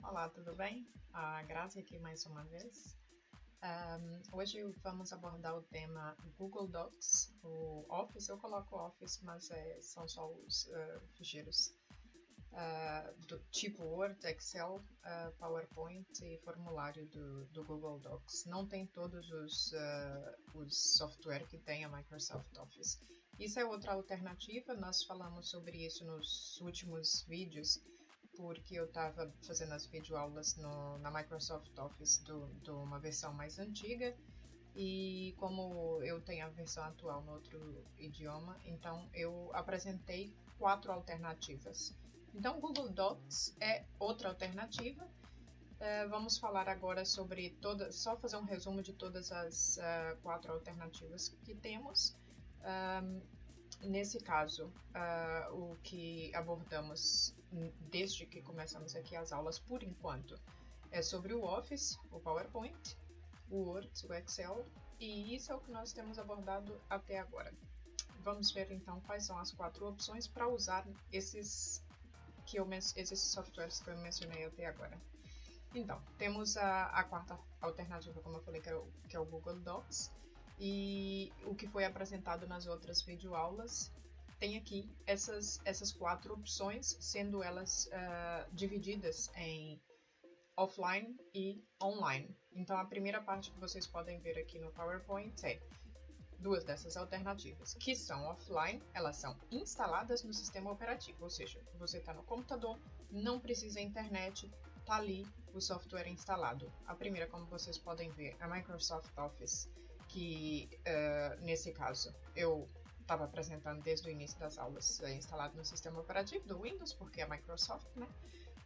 Olá, tudo bem? A Grazi aqui mais uma vez. Hoje vamos abordar o tema Google Docs, o Office. Eu coloco Office, mas são só os ficheiros do tipo Word, Excel, PowerPoint e formulário do Google Docs. Não tem todos os software que tem a Microsoft Office. Isso é outra alternativa, nós falamos sobre isso nos últimos vídeos, porque eu estava fazendo as videoaulas na Microsoft Office de uma versão mais antiga, e como eu tenho a versão atual no outro idioma, então eu apresentei 4 alternativas. Então, Google Docs é outra alternativa. Vamos falar agora sobre todas, só fazer um resumo de todas as 4 alternativas que temos. Nesse caso, o que abordamos desde que começamos aqui as aulas, por enquanto, é sobre o Office, o PowerPoint, o Word, o Excel, e isso é o que nós temos abordado até agora. Vamos ver então quais são as 4 opções para usar esses softwares que eu mencionei até agora. Então, temos a quarta alternativa, como eu falei, que é o Google Docs. E o que foi apresentado nas outras videoaulas tem aqui essas 4 opções, sendo elas divididas em offline e online. Então, a primeira parte que vocês podem ver aqui no PowerPoint é 2 dessas alternativas, que são offline, elas são instaladas no sistema operativo, ou seja, você está no computador, não precisa internet, está ali o software instalado. A primeira, como vocês podem ver, é a Microsoft Office, que nesse caso eu estava apresentando desde o início das aulas, instalado no sistema operativo do Windows, porque é Microsoft, né?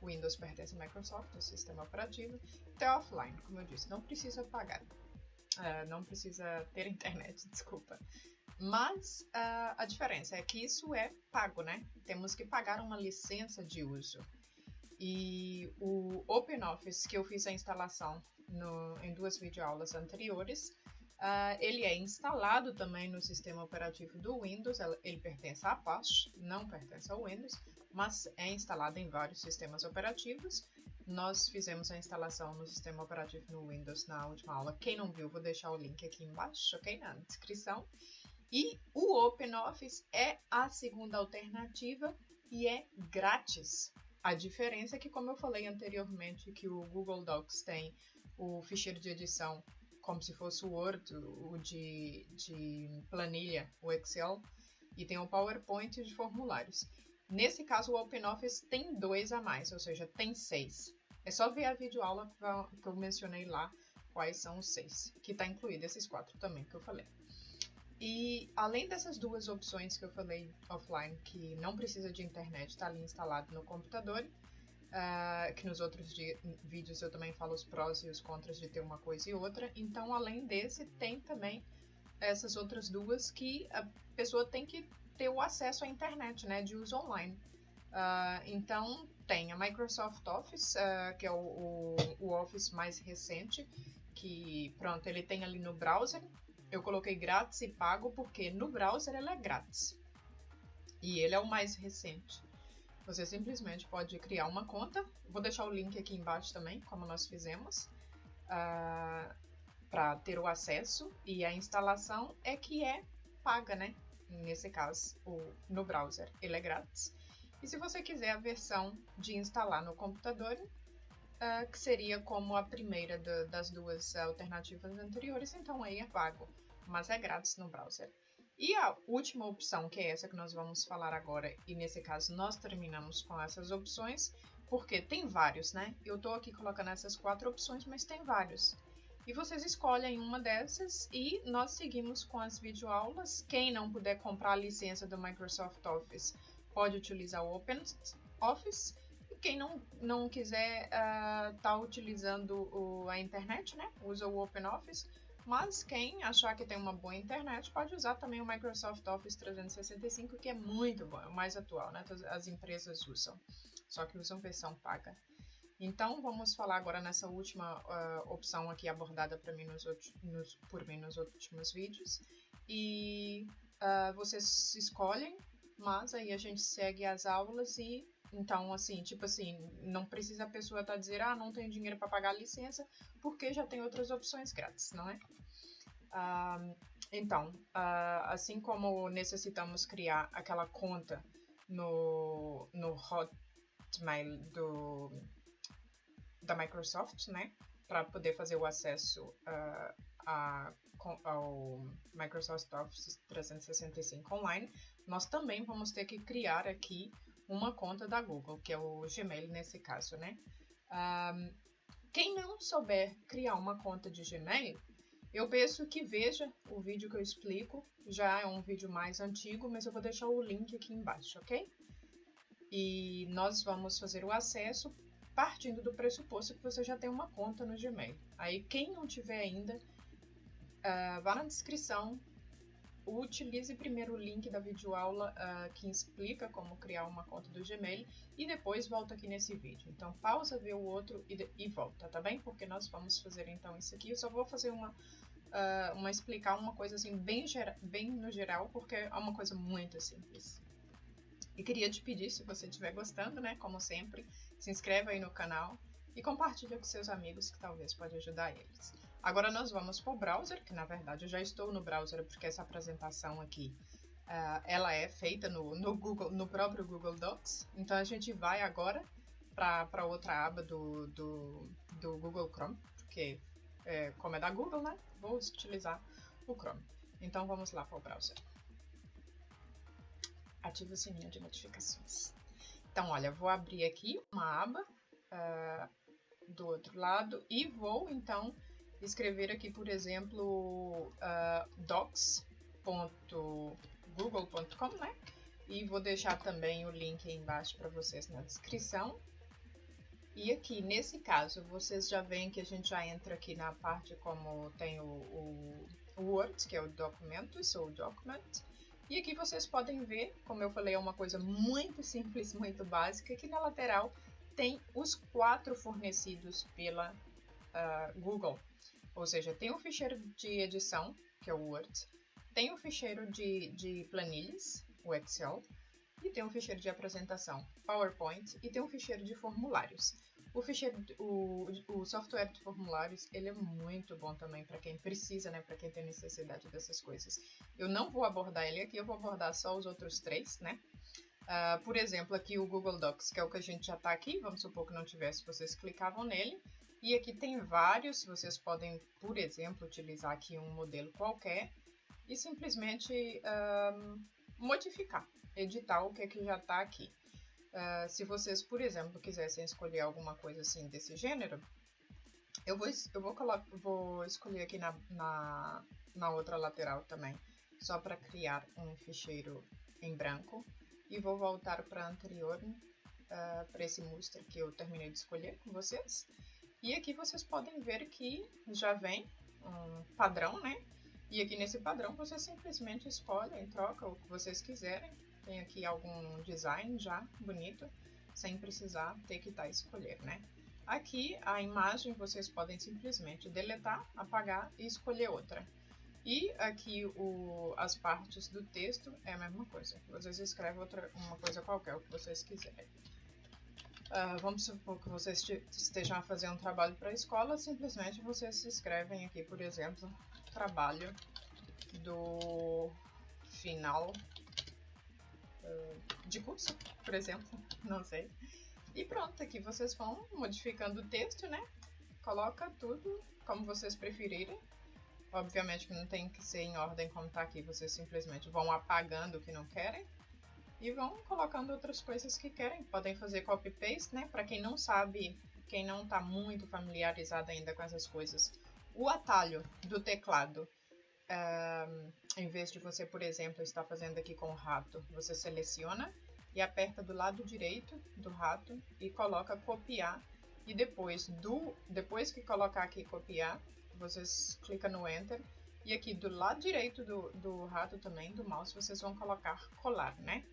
O Windows pertence à Microsoft, o sistema operativo. Então é offline, como eu disse, não precisa pagar. Não precisa ter internet, desculpa. Mas a diferença é que isso é pago, né? Temos que pagar uma licença de uso. E o OpenOffice, que eu fiz a instalação em 2 videoaulas anteriores, ele é instalado também no sistema operativo do Windows. Ele pertence à Apache, não pertence ao Windows, mas é instalado em vários sistemas operativos. Nós fizemos a instalação no sistema operativo no Windows na última aula. Quem não viu, vou deixar o link aqui embaixo, ok? Na descrição. E o OpenOffice é a segunda alternativa e é grátis. A diferença é que, como eu falei anteriormente, que o Google Docs tem o ficheiro de edição como se fosse o Word, o de planilha, o Excel, e tem o PowerPoint de formulários. Nesse caso, o OpenOffice tem 2 a mais, ou seja, tem 6. É só ver a videoaula que eu mencionei lá, quais são os 6, que está incluído esses 4 também que eu falei. E além dessas 2 opções que eu falei offline, que não precisa de internet, está ali instalado no computador, que nos outros vídeos eu também falo os prós e os contras de ter uma coisa e outra. Então, além desse, tem também essas outras 2 que a pessoa tem que ter o acesso à internet, né, de uso online. Então, tem a Microsoft Office, que é o Office mais recente, que, pronto, ele tem ali no browser. Eu coloquei grátis e pago porque no browser ele é grátis. E ele é o mais recente. Você simplesmente pode criar uma conta. Vou deixar o link aqui embaixo também, como nós fizemos, para ter o acesso. E a instalação é que é paga, né? Nesse caso, no browser, ele é grátis. E se você quiser a versão de instalar no computador, que seria como a primeira das 2 alternativas anteriores, então aí é pago, mas é grátis no browser. E a última opção, que é essa que nós vamos falar agora, e nesse caso nós terminamos com essas opções, porque tem vários, né? Eu estou aqui colocando essas 4 opções, mas tem vários. E vocês escolhem uma dessas e nós seguimos com as videoaulas. Quem não puder comprar a licença do Microsoft Office pode utilizar o OpenOffice. E quem não quiser tá utilizando a internet, né? Usa o OpenOffice. Mas quem achar que tem uma boa internet pode usar também o Microsoft Office 365, que é muito bom, é o mais atual, né? As empresas usam, só que usam versão paga. Então, vamos falar agora nessa última opção aqui abordada por mim nos últimos vídeos. E vocês escolhem, mas aí a gente segue as aulas e Então, assim, tipo assim, não precisa a pessoa estar dizer, ah, não tenho dinheiro para pagar a licença, porque já tem outras opções grátis, não é? Então, assim como necessitamos criar aquela conta no Hotmail da Microsoft, né, para poder fazer o acesso ao Microsoft Office 365 online, nós também vamos ter que criar aqui uma conta da Google, que é o Gmail nesse caso, né? Quem não souber criar uma conta de Gmail, eu peço que veja o vídeo que eu explico. Já é um vídeo mais antigo, mas eu vou deixar o link aqui embaixo, ok? E nós vamos fazer o acesso partindo do pressuposto que você já tem uma conta no Gmail. Aí, quem não tiver ainda, vá na descrição, utilize primeiro o link da videoaula que explica como criar uma conta do Gmail e depois volta aqui nesse vídeo. Então, pausa, vê o outro e volta, tá bem? Porque nós vamos fazer então isso aqui. Eu só vou fazer explicar uma coisa assim bem no geral, porque é uma coisa muito simples. E queria te pedir, se você estiver gostando, né, como sempre, se inscreva aí no canal e compartilha com seus amigos, que talvez pode ajudar eles. Agora nós vamos para o browser, que na verdade eu já estou no browser, porque essa apresentação aqui, ela é feita no próprio Google Docs. Então a gente vai agora para outra aba do Google Chrome, porque como é da Google, né, vou utilizar o Chrome. Então vamos lá para o browser. Ative o sininho de notificações. Então, olha, vou abrir aqui uma aba do outro lado e vou, então, escrever aqui, por exemplo, docs.google.com, né? E vou deixar também o link aí embaixo para vocês na descrição. E aqui, nesse caso, vocês já veem que a gente já entra aqui na parte como tem o Word, que é o Documentos, ou Document. E aqui vocês podem ver, como eu falei, é uma coisa muito simples, muito básica, que na lateral tem os 4 fornecidos pela Google. Ou seja, tem o ficheiro de edição, que é o Word, tem o ficheiro de planilhas, o Excel, e tem um ficheiro de apresentação, PowerPoint, e tem um ficheiro de formulários. O software de formulários, ele é muito bom também para quem precisa, né, para quem tem necessidade dessas coisas. Eu não vou abordar ele aqui, eu vou abordar só os outros 3, né? Por exemplo, aqui o Google Docs, que é o que a gente já está aqui, vamos supor que não tivesse, vocês clicavam nele. E aqui tem vários, vocês podem, por exemplo, utilizar aqui um modelo qualquer e simplesmente modificar, editar o que já está aqui. Se vocês, por exemplo, quisessem escolher alguma coisa assim desse gênero, eu vou escolher aqui na outra lateral também, só para criar um ficheiro em branco. E vou voltar para anterior, para esse mostra que eu terminei de escolher com vocês. E aqui vocês podem ver que já vem um padrão, né? E aqui nesse padrão vocês simplesmente escolhem, trocam o que vocês quiserem. Tem aqui algum design já bonito, sem precisar ter que escolher, né? Aqui a imagem vocês podem simplesmente deletar, apagar e escolher outra. E aqui as partes do texto é a mesma coisa. Vocês escrevem uma coisa qualquer, o que vocês quiserem. Vamos supor que vocês estejam a fazer um trabalho para a escola, simplesmente vocês escrevem aqui, por exemplo, trabalho do final de curso, por exemplo, não sei. E pronto, aqui vocês vão modificando o texto, né? Coloca tudo como vocês preferirem. Obviamente que não tem que ser em ordem como tá aqui, vocês simplesmente vão apagando o que não querem e vão colocando outras coisas que querem. Podem fazer copy-paste, né? Para quem não sabe, quem não tá muito familiarizado ainda com essas coisas, o atalho do teclado, em vez de você, por exemplo, estar fazendo aqui com o rato, você seleciona e aperta do lado direito do rato e coloca copiar. E depois que colocar aqui copiar, vocês clicam no Enter. E aqui do lado direito do rato também, do mouse, vocês vão colocar colar, né?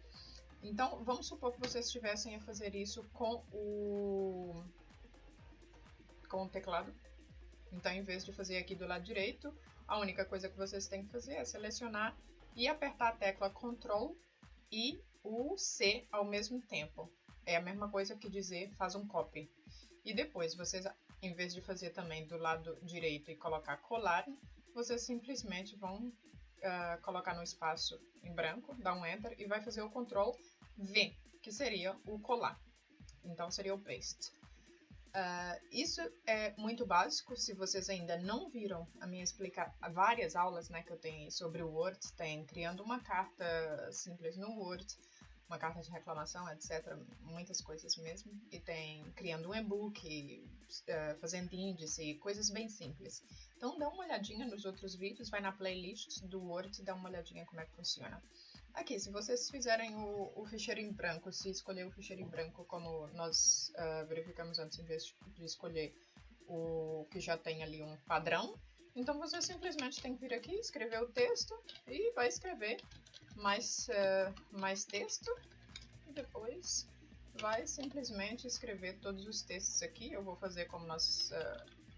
Então, vamos supor que vocês estivessem a fazer isso com o teclado. Então, em vez de fazer aqui do lado direito, a única coisa que vocês têm que fazer é selecionar e apertar a tecla Ctrl e o C ao mesmo tempo. é a mesma coisa que dizer faz um copy. E depois, vocês, em vez de fazer também do lado direito e colocar colar, vocês simplesmente vão colocar no espaço em branco, dar um Enter e vai fazer o Ctrl V, que seria o colar. Então seria o paste. Isso é muito básico. Se vocês ainda não viram a minha explicar várias aulas, né, que eu tenho sobre o Word, tem criando uma carta simples no Word, uma carta de reclamação, etc. Muitas coisas mesmo. E tem criando um e-book, fazendo índice, coisas bem simples. Então dá uma olhadinha nos outros vídeos, vai na playlist do Word e dá uma olhadinha como é que funciona. Aqui, se vocês fizerem o ficheiro em branco, se escolher o ficheiro em branco como nós verificamos antes, em vez de escolher o que já tem ali um padrão, então você simplesmente tem que vir aqui, escrever o texto e vai escrever mais texto e depois vai simplesmente escrever todos os textos aqui. Eu vou fazer como nós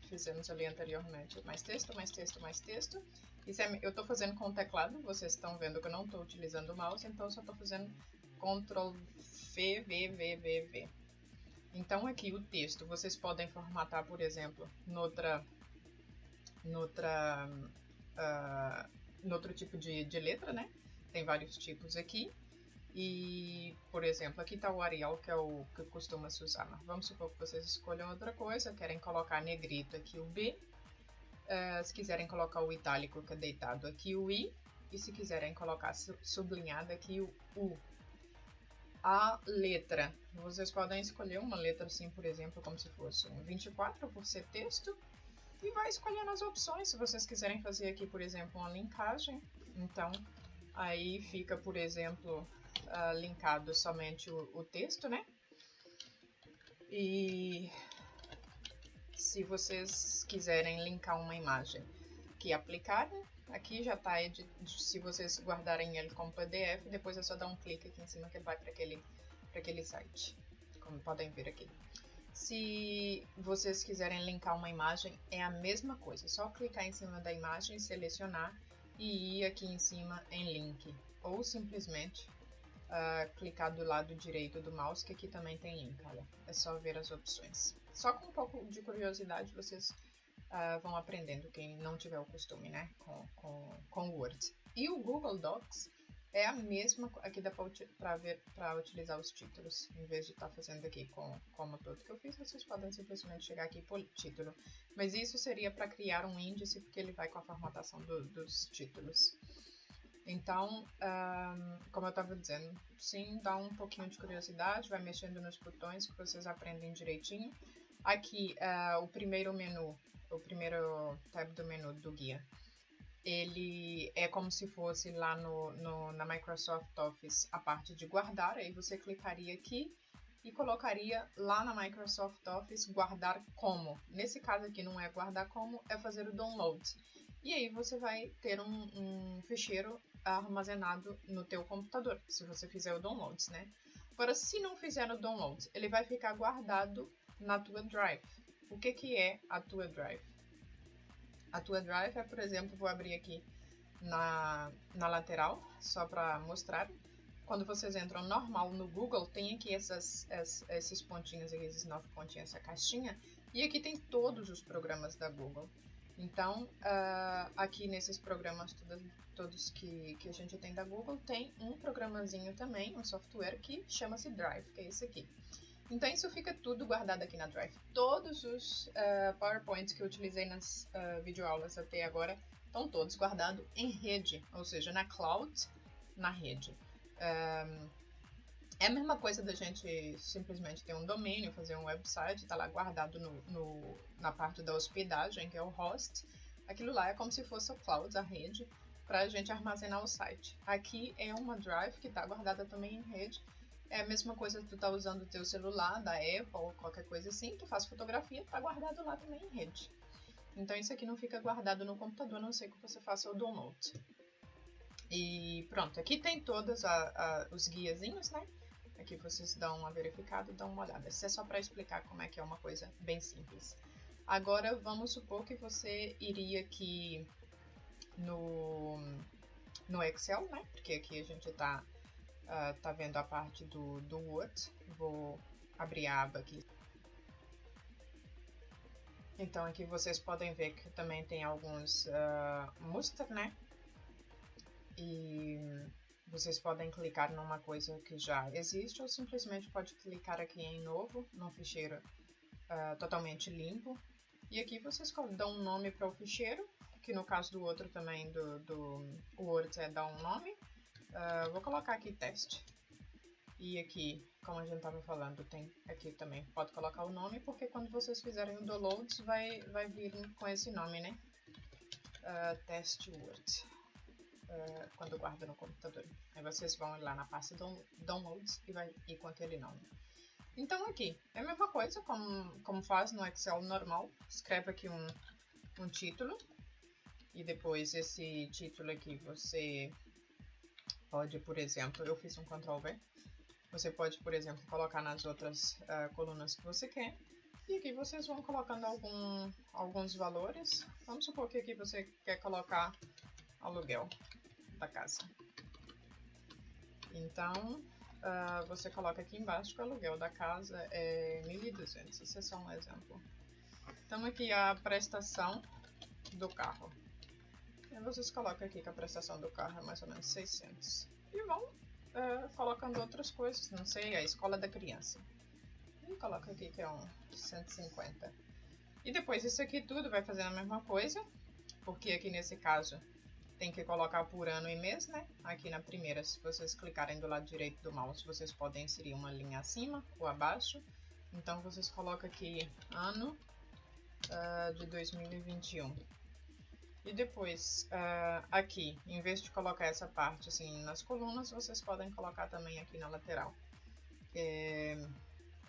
fizemos ali anteriormente, mais texto, mais texto, mais texto. Isso eu estou fazendo com o teclado, vocês estão vendo que eu não estou utilizando o mouse, então eu só estou fazendo Ctrl V, V, V, V, V. Então aqui o texto, vocês podem formatar, por exemplo, no outro tipo de letra, né? Tem vários tipos aqui. E, por exemplo, aqui está o Arial, que é o que costuma se usar. Mas vamos supor que vocês escolham outra coisa, querem colocar negrito aqui o B. Se quiserem colocar o itálico, que é deitado, aqui o I. E se quiserem colocar sublinhado aqui o U. A letra, vocês podem escolher uma letra assim, por exemplo, como se fosse um 24 por ser texto. E vai escolhendo as opções, se vocês quiserem fazer aqui, por exemplo, uma linkagem. Então, aí fica, por exemplo, linkado somente o texto, né? E se vocês quiserem linkar uma imagem que aplicarem, aqui já está, se vocês guardarem ele como PDF, depois é só dar um clique aqui em cima que ele vai para aquele site, como podem ver aqui. Se vocês quiserem linkar uma imagem, é a mesma coisa, só clicar em cima da imagem, selecionar e ir aqui em cima em link, ou simplesmente clicar do lado direito do mouse, que aqui também tem link, olha, é só ver as opções. Só com um pouco de curiosidade vocês vão aprendendo, quem não tiver o costume, né, com o Word. E o Google Docs é a mesma, aqui dá para utilizar os títulos, em vez de estar fazendo aqui como todo que eu fiz, vocês podem simplesmente chegar aqui por título. Mas isso seria para criar um índice, porque ele vai com a formatação dos títulos. Então, como eu estava dizendo, sim, dá um pouquinho de curiosidade, vai mexendo nos botões que vocês aprendem direitinho. Aqui, o primeiro menu, o primeiro tab do menu do guia, ele é como se fosse lá na Microsoft Office a parte de guardar, aí você clicaria aqui e colocaria lá na Microsoft Office guardar como. Nesse caso aqui não é guardar como, é fazer o download. E aí você vai ter um ficheiro armazenado no teu computador, se você fizer o download, né? Agora, se não fizer o download, ele vai ficar guardado na tua Drive. O que é a tua Drive? A tua Drive é, por exemplo, vou abrir aqui na lateral, só para mostrar. Quando vocês entram normal no Google, tem aqui esses pontinhos aqui, esses 9 pontinhos, essa caixinha. E aqui tem todos os programas da Google. Então, aqui nesses programas todos que a gente tem da Google, tem um programazinho também, um software que chama-se Drive, que é esse aqui. Então, isso fica tudo guardado aqui na Drive. Todos os PowerPoints que eu utilizei nas videoaulas até agora estão todos guardados em rede, ou seja, na cloud, na rede. É a mesma coisa da gente simplesmente ter um domínio, fazer um website, tá lá guardado na parte da hospedagem, que é o host. Aquilo lá é como se fosse o cloud, a rede, para a gente armazenar o site. Aqui é uma Drive que está guardada também em rede. É a mesma coisa que tu tá usando o teu celular, da Apple, ou qualquer coisa assim, tu faz fotografia, tá guardado lá também em rede. Então isso aqui não fica guardado no computador, a não ser que você faça o download. E pronto, aqui tem todos os guiazinhos, né? Aqui vocês dão uma verificada e dão uma olhada. Isso é só para explicar como é que é uma coisa bem simples. Agora, vamos supor que você iria aqui no Excel, né? Porque aqui a gente está tá vendo a parte do Word. Vou abrir a aba aqui. Então aqui vocês podem ver que também tem alguns muster, né? E vocês podem clicar numa coisa que já existe ou simplesmente pode clicar aqui em novo, num ficheiro totalmente limpo. E aqui vocês dão um nome para o ficheiro, que no caso do outro também do Word é dar um nome. Vou colocar aqui teste. E aqui, como a gente estava falando, tem aqui também, pode colocar o nome, porque quando vocês fizerem o download, vai vir com esse nome, né? Teste Word. Quando guarda no computador. Aí vocês vão lá na pasta Downloads e vai ir com aquele nome. Então aqui, é a mesma coisa como faz no Excel normal. Escreve aqui um título. E depois esse título aqui você pode, por exemplo, eu fiz um Ctrl V. Você pode, por exemplo, colocar nas outras colunas que você quer. E aqui vocês vão colocando alguns valores. Vamos supor que aqui você quer colocar aluguel da casa. Então, você coloca aqui embaixo que o aluguel da casa é 1.200. Isso é só um exemplo. Então aqui a prestação do carro. E vocês colocam aqui que a prestação do carro é mais ou menos 600. E vão colocando outras coisas, não sei, a escola da criança. E coloca aqui que é um 150. E depois isso aqui tudo vai fazendo a mesma coisa, porque aqui nesse caso tem que colocar por ano e mês, né? Aqui na primeira, se vocês clicarem do lado direito do mouse, vocês podem inserir uma linha acima ou abaixo. Então vocês colocam aqui ano de 2021. E depois, aqui, em vez de colocar essa parte assim nas colunas, vocês podem colocar também aqui na lateral.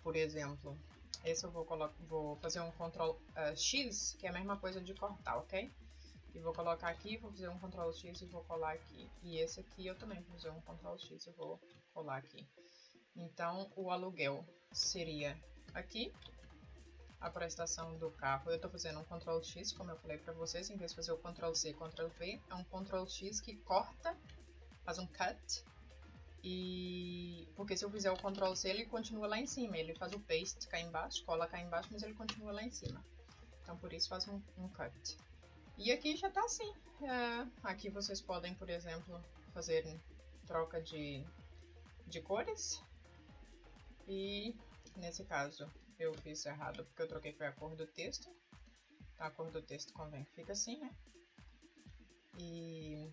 Por exemplo, esse eu vou fazer um Ctrl X, que é a mesma coisa de cortar, ok? E vou colocar aqui, vou fazer um Ctrl X e vou colar aqui. E esse aqui eu também vou fazer um Ctrl X e vou colar aqui. Então, o aluguel seria aqui. A prestação do carro, eu estou fazendo um Ctrl X, como eu falei para vocês, em vez de fazer o Ctrl C, Ctrl V, é um Ctrl X que corta, faz um cut, e porque se eu fizer o Ctrl C, ele continua lá em cima, ele faz o paste cá embaixo, cola cá embaixo, mas ele continua lá em cima. Então por isso faz um cut. E aqui já está assim. Aqui vocês podem, por exemplo, fazer troca de cores, e nesse caso eu fiz errado porque eu troquei foi a cor do texto. Então a cor do texto convém que fique assim, né? E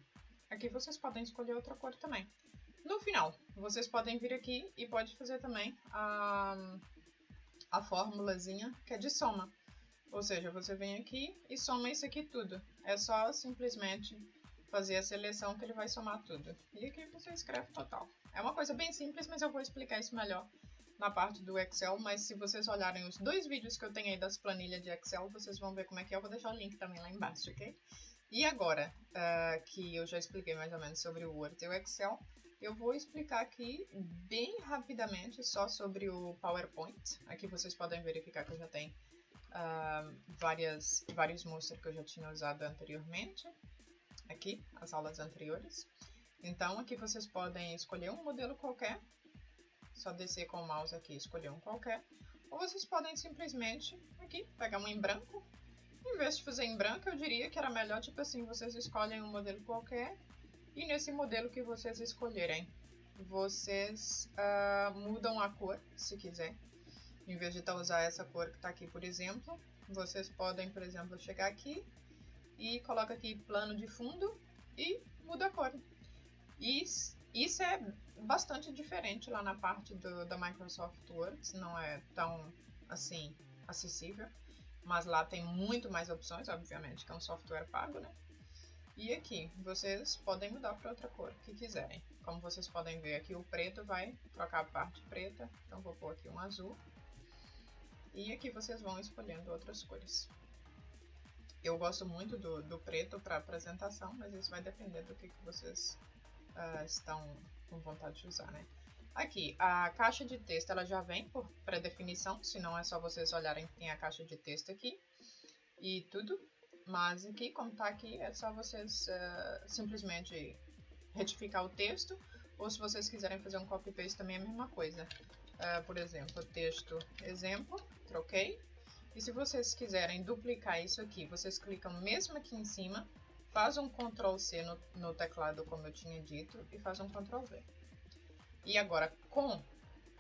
aqui vocês podem escolher outra cor também. No final, vocês podem vir aqui e pode fazer também a formulazinha que é de soma. Ou seja, você vem aqui e soma isso aqui tudo. É só simplesmente fazer a seleção que ele vai somar tudo. E aqui você escreve total. É uma coisa bem simples, mas eu vou explicar isso melhor na parte do Excel, mas se vocês olharem os 2 vídeos que eu tenho aí das planilhas de Excel, vocês vão ver como é que é. Eu vou deixar o link também lá embaixo, ok? E agora, que eu já expliquei mais ou menos sobre o Word e o Excel, eu vou explicar aqui bem rapidamente só sobre o PowerPoint. Aqui vocês podem verificar que eu já tenho vários monstros que eu já tinha usado anteriormente. Aqui, as aulas anteriores. Então, aqui vocês podem escolher um modelo qualquer. Só descer com o mouse aqui e escolher um qualquer. Ou vocês podem simplesmente aqui pegar um em branco. Em vez de fazer em branco, eu diria que era melhor, tipo assim, vocês escolhem um modelo qualquer. E nesse modelo que vocês escolherem, vocês mudam a cor, se quiser. Em vez de usar essa cor que está aqui, por exemplo, vocês podem, por exemplo, chegar aqui e coloca aqui plano de fundo e muda a cor. E isso é bastante diferente lá na parte da Microsoft Word, não é tão assim acessível, mas lá tem muito mais opções, obviamente, que é um software pago, né? E aqui vocês podem mudar para outra cor que quiserem. Como vocês podem ver aqui, o preto vai trocar a parte preta, então vou pôr aqui um azul. E aqui vocês vão escolhendo outras cores. Eu gosto muito do preto para apresentação, mas isso vai depender do que vocês estão com vontade de usar, né? Aqui, a caixa de texto ela já vem por pré-definição, se não é só vocês olharem que tem a caixa de texto aqui e tudo. Mas aqui, como está aqui, é só vocês simplesmente retificar o texto ou se vocês quiserem fazer um copy-paste também é a mesma coisa. Por exemplo, texto exemplo, troquei. E se vocês quiserem duplicar isso aqui, vocês clicam mesmo aqui em cima, faz um Ctrl C no teclado, como eu tinha dito, e faz um Ctrl V. E agora, com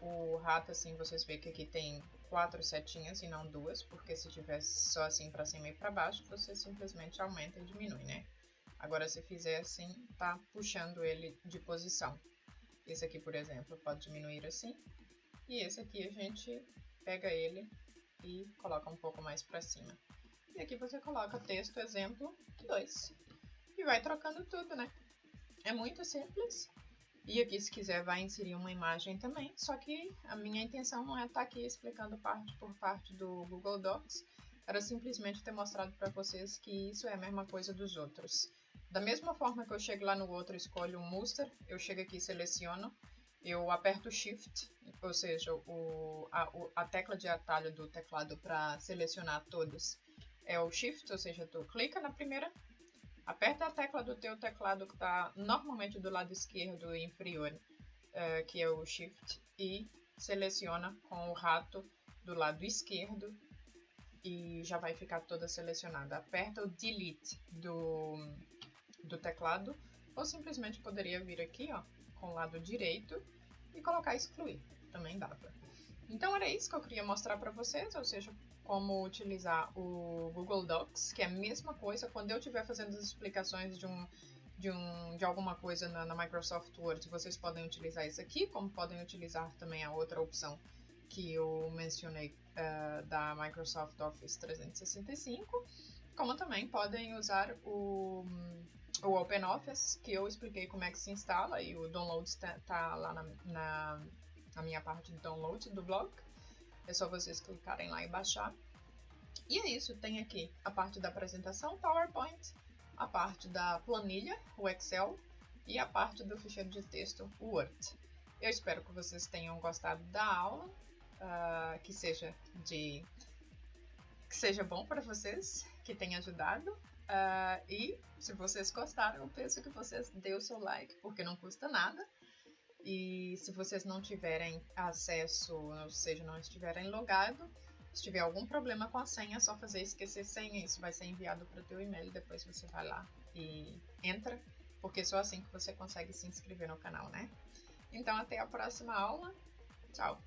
o rato, assim, vocês veem que aqui tem 4 setinhas e não 2, porque se tivesse só assim para cima e para baixo, você simplesmente aumenta e diminui, né? Agora, se fizer assim, tá puxando ele de posição. Esse aqui, por exemplo, pode diminuir assim. E esse aqui a gente pega ele e coloca um pouco mais para cima. E aqui você coloca texto exemplo 2. E vai trocando tudo, né? É muito simples. E aqui, se quiser, vai inserir uma imagem também. Só que a minha intenção não é estar aqui explicando parte por parte do Google Docs. Era simplesmente ter mostrado para vocês que isso é a mesma coisa dos outros. Da mesma forma que eu chego lá no outro, escolho um muster, eu chego aqui e seleciono. Eu aperto Shift, ou seja, a tecla de atalho do teclado para selecionar todos é o Shift, ou seja, tu clica na primeira, aperta a tecla do teu teclado que está normalmente do lado esquerdo inferior, que é o Shift, e seleciona com o rato do lado esquerdo e já vai ficar toda selecionada. Aperta o Delete do teclado, ou simplesmente poderia vir aqui, ó, com o lado direito e colocar excluir, também dava. Então era isso que eu queria mostrar para vocês, ou seja, como utilizar o Google Docs, que é a mesma coisa. Quando eu estiver fazendo as explicações de alguma coisa na Microsoft Word, vocês podem utilizar isso aqui, como podem utilizar também a outra opção que eu mencionei da Microsoft Office 365, como também podem usar o OpenOffice, que eu expliquei como é que se instala, e o download está lá na minha parte de download do blog. É só vocês clicarem lá e baixar. E é isso, tem aqui a parte da apresentação, PowerPoint, a parte da planilha, o Excel, e a parte do ficheiro de texto, o Word. Eu espero que vocês tenham gostado da aula, que seja bom para vocês, que tenha ajudado. E se vocês gostaram, eu peço que vocês dêem o seu like, porque não custa nada. E se vocês não tiverem acesso, ou seja, não estiverem logado, se tiver algum problema com a senha, é só fazer esquecer senha. Isso vai ser enviado para o teu e-mail, depois você vai lá e entra, porque só assim que você consegue se inscrever no canal, né? Então até a próxima aula. Tchau!